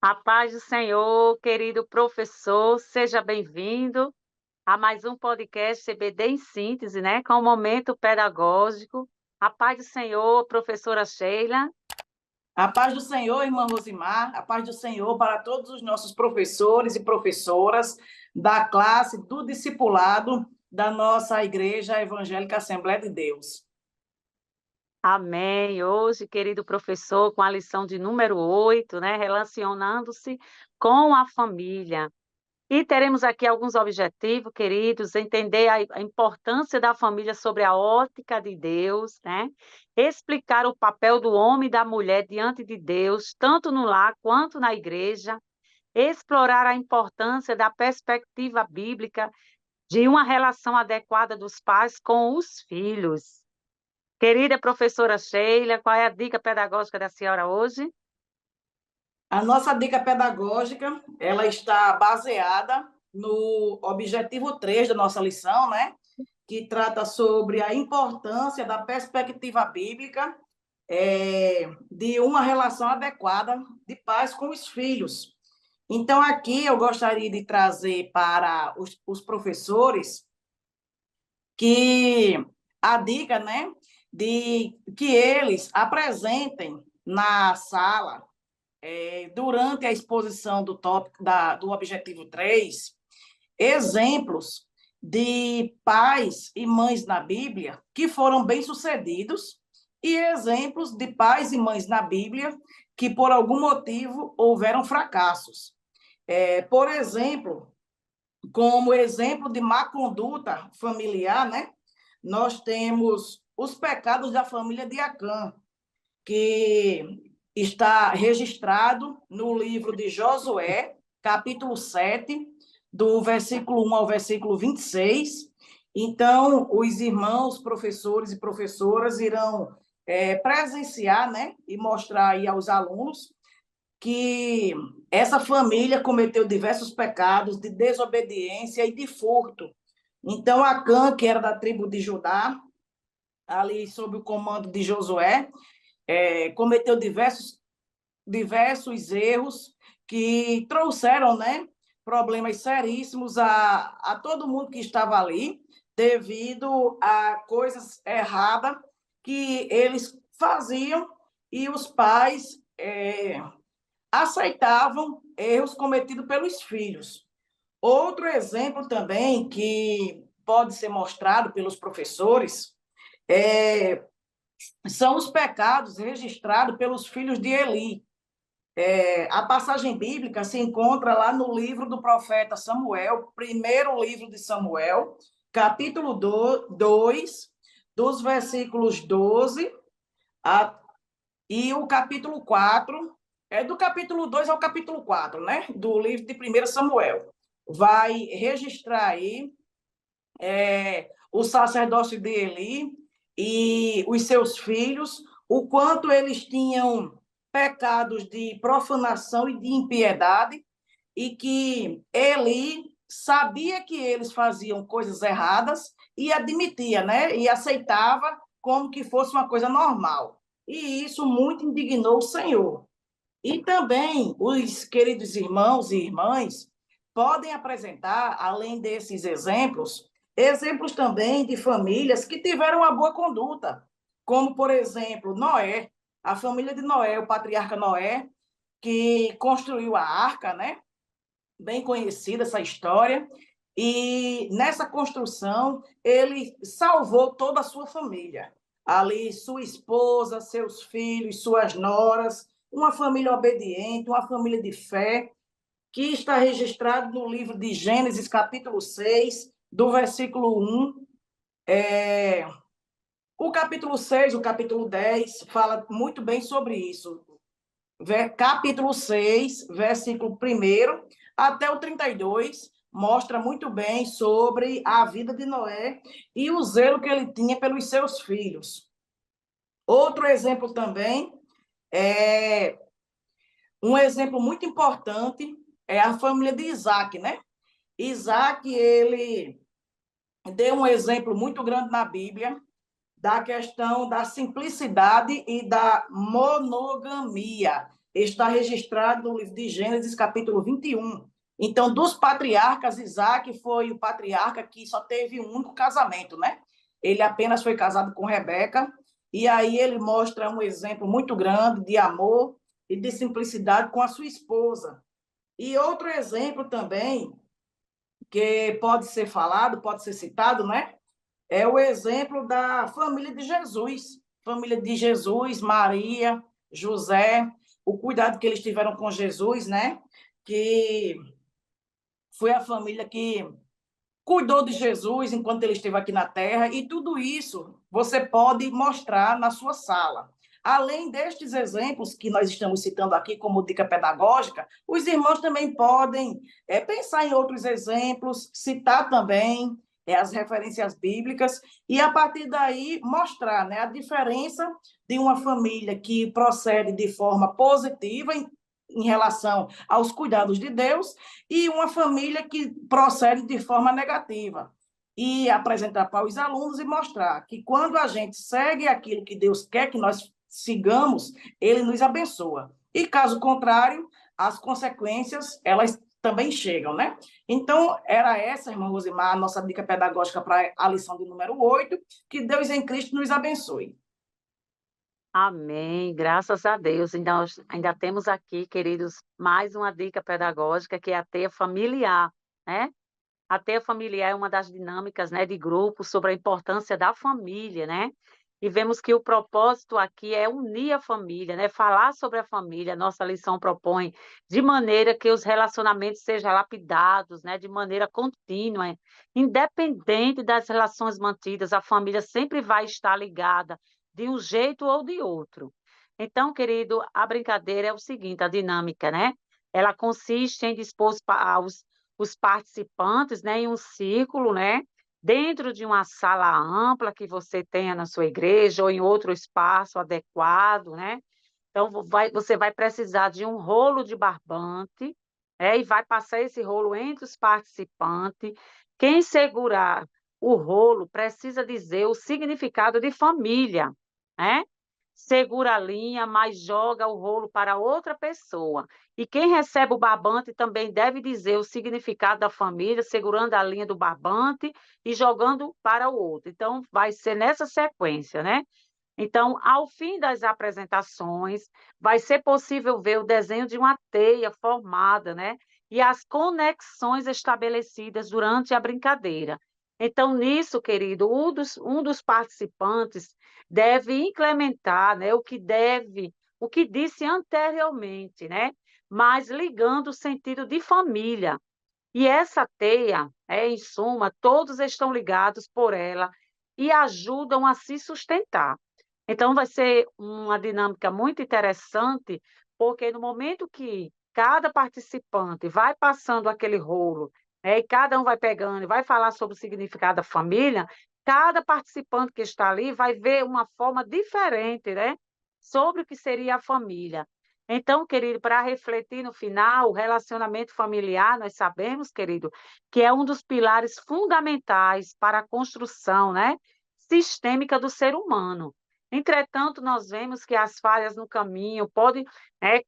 A paz do Senhor, querido professor, seja bem-vindo a mais um podcast CBD em síntese, né? Com o momento pedagógico. A paz do Senhor, professora Sheila. A paz do Senhor, irmã Rosimar, a paz do Senhor para todos os nossos professores e professoras da classe do discipulado da nossa Igreja Evangélica Assembleia de Deus. Amém. Hoje, querido professor, com a lição de número 8, né? Relacionando-se com a família. E teremos aqui alguns objetivos, queridos, entender a importância da família sobre a ótica de Deus, né? Explicar o papel do homem e da mulher diante de Deus, tanto no lar quanto na igreja, explorar a importância da perspectiva bíblica de uma relação adequada dos pais com os filhos. Querida professora Sheila, qual é a dica pedagógica da senhora hoje? A nossa dica pedagógica, ela está baseada no objetivo 3 da nossa lição, né? Que trata sobre a importância da perspectiva bíblica de uma relação adequada de pais com os filhos. Então, aqui eu gostaria de trazer para os professores que a dica, né, de que eles apresentem na sala, durante a exposição do tópico do objetivo 3, exemplos de pais e mães na Bíblia que foram bem-sucedidos e exemplos de pais e mães na Bíblia que, por algum motivo, houveram fracassos. Por exemplo, como exemplo de má conduta familiar, né? Nós temos os pecados da família de Acã, que está registrado no livro de Josué, capítulo 7, do versículo 1 ao versículo 26. Então, os irmãos, professores e professoras irão presenciar, né, e mostrar aí aos alunos que essa família cometeu diversos pecados de desobediência e de furto. Então, Acã, que era da tribo de Judá, ali sob o comando de Josué, cometeu diversos erros que trouxeram, né, problemas seríssimos a todo mundo que estava ali, devido a coisas erradas que eles faziam e os pais aceitavam erros cometidos pelos filhos. Outro exemplo também que pode ser mostrado pelos professores são os pecados registrados pelos filhos de Eli. A passagem bíblica se encontra lá no livro do profeta Samuel, primeiro livro de Samuel, capítulo 2, dos versículos 12 a, e o capítulo 4, do capítulo 2 ao capítulo 4, né? Do livro de 1 Samuel. Vai registrar aí o sacerdócio de Eli e os seus filhos, o quanto eles tinham pecados de profanação e de impiedade, e que Eli sabia que eles faziam coisas erradas e admitia, né? E aceitava como que fosse uma coisa normal. E isso muito indignou o Senhor. E também os queridos irmãos e irmãs podem apresentar, além desses exemplos, exemplos também de famílias que tiveram uma boa conduta, como, por exemplo, Noé, a família de Noé, o patriarca Noé, que construiu a arca, né? Bem conhecida essa história, e nessa construção ele salvou toda a sua família. Ali, sua esposa, seus filhos, suas noras, uma família obediente, uma família de fé, que está registrado no livro de Gênesis, capítulo 6, do versículo 1. O capítulo 6, o capítulo 10, fala muito bem sobre isso. Capítulo 6, versículo 1 até o 32, mostra muito bem sobre a vida de Noé e o zelo que ele tinha pelos seus filhos. Outro exemplo também um exemplo muito importante é a família de Isaac, né? Isaac, ele deu um exemplo muito grande na Bíblia da questão da simplicidade e da monogamia. está registrado no livro de Gênesis, capítulo 21. Então, dos patriarcas, Isaac foi o patriarca que só teve um único casamento, né? Ele apenas foi casado com Rebeca, e aí ele mostra um exemplo muito grande de amor e de simplicidade com a sua esposa. E outro exemplo também, que pode ser falado, pode ser citado, né? É o exemplo da família de Jesus. Família de Jesus, Maria, José, o cuidado que eles tiveram com Jesus, né? Que foi a família que cuidou de Jesus enquanto ele esteve aqui na terra, e tudo isso você pode mostrar na sua sala. Além destes exemplos que nós estamos citando aqui como dica pedagógica, os irmãos também podem pensar em outros exemplos, citar também as referências bíblicas, e a partir daí mostrar, né, a diferença de uma família que procede de forma positiva em relação aos cuidados de Deus e uma família que procede de forma negativa. E apresentar para os alunos e mostrar que quando a gente segue aquilo que Deus quer que nós sigamos, ele nos abençoa. E caso contrário, as consequências, elas também chegam, né? Então, era essa, irmã Rosimar, a nossa dica pedagógica para a lição de número 8. Que Deus em Cristo nos abençoe. Amém, graças a Deus. Ainda temos aqui, queridos, mais uma dica pedagógica, que é a teia familiar, né? A teia familiar é uma das dinâmicas, né, de grupo sobre a importância da família, né? E vemos que o propósito aqui é unir a família, né? Falar sobre a família. Nossa lição propõe de maneira que os relacionamentos sejam lapidados, né? De maneira contínua, independente das relações mantidas, a família sempre vai estar ligada de um jeito ou de outro. Então, querido, a brincadeira é o seguinte, a dinâmica, né? Ela consiste em dispor os participantes, né, em um círculo, né, dentro de uma sala ampla que você tenha na sua igreja ou em outro espaço adequado, né? Então, você vai precisar de um rolo de barbante, e vai passar esse rolo entre os participantes. Quem segurar o rolo precisa dizer o significado de família, né? Segura a linha, mas joga o rolo para outra pessoa. E quem recebe o barbante também deve dizer o significado da família, segurando a linha do barbante e jogando para o outro. Então, vai ser nessa sequência, né? Então, ao fim das apresentações, vai ser possível ver o desenho de uma teia formada, né? E as conexões estabelecidas durante a brincadeira. Então, nisso, querido, um dos participantes deve implementar, né, o que disse anteriormente, né? Mas ligando o sentido de família. E essa teia, em suma, todos estão ligados por ela e ajudam a se sustentar. Então, vai ser uma dinâmica muito interessante, porque no momento que cada participante vai passando aquele rolo, e cada um vai pegando e vai falar sobre o significado da família, cada participante que está ali vai ver uma forma diferente, né, sobre o que seria a família. Então, querido, para refletir no final, o relacionamento familiar, nós sabemos, querido, que é um dos pilares fundamentais para a construção, né, sistêmica do ser humano. Entretanto, nós vemos que as falhas no caminho podem,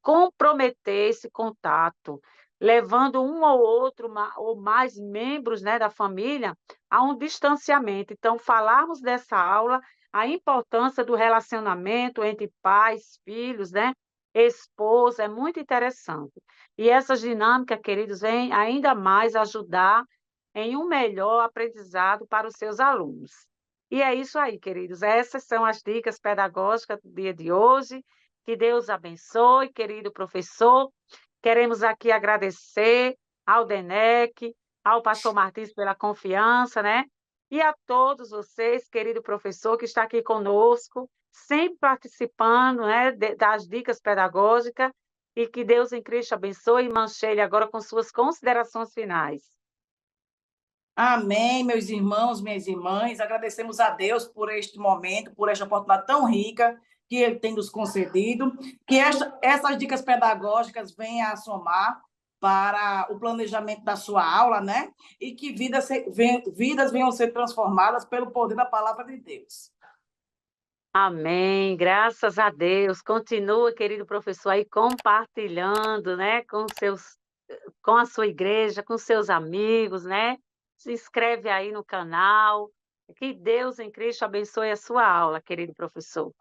comprometer esse contato, levando um ou outro ou mais membros, né, da família a um distanciamento. Então, falarmos dessa aula, a importância do relacionamento entre pais, filhos, né, esposa, é muito interessante. E essas dinâmicas, queridos, vêm ainda mais ajudar em um melhor aprendizado para os seus alunos. E é isso aí, queridos. Essas são as dicas pedagógicas do dia de hoje. Que Deus abençoe, querido professor. Queremos aqui agradecer ao DENEC, ao pastor Martins pela confiança, né? E a todos vocês, querido professor, que está aqui conosco, sempre participando, né, das dicas pedagógicas. E que Deus em Cristo abençoe e manche ele agora com suas considerações finais. Amém, meus irmãos, minhas irmãs. Agradecemos a Deus por este momento, por esta oportunidade tão rica que Ele tem nos concedido. Que essas dicas pedagógicas venham a somar para o planejamento da sua aula, né? E que vidas venham ser transformadas pelo poder da palavra de Deus. Amém, graças a Deus. Continua, querido professor, aí compartilhando, né, com a sua igreja, com seus amigos, né? Se inscreve aí no canal. Que Deus em Cristo abençoe a sua aula, querido professor.